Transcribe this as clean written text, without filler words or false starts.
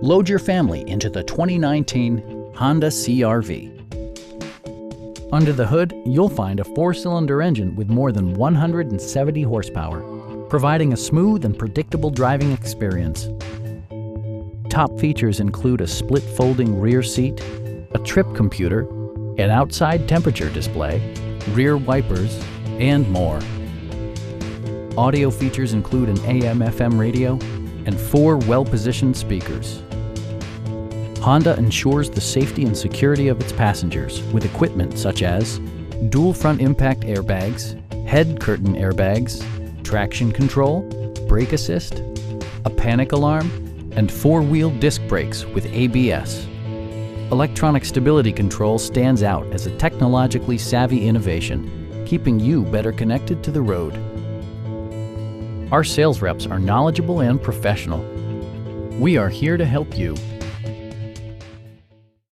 Load your family into the 2019 Honda CR-V. Under the hood, you'll find a 4-cylinder engine with more than 170 horsepower, providing a smooth and predictable driving experience. Top features include a split folding rear seat, a trip computer, an outside temperature display, rear wipers, and more. Audio features include an AM/FM radio and 4 well-positioned speakers. Honda ensures the safety and security of its passengers with equipment such as dual front impact airbags, head curtain airbags, traction control, brake assist, a panic alarm, and 4-wheel disc brakes with ABS. Electronic stability control stands out as a technologically savvy innovation, keeping you better connected to the road. Our sales reps are knowledgeable and professional. We are here to help you.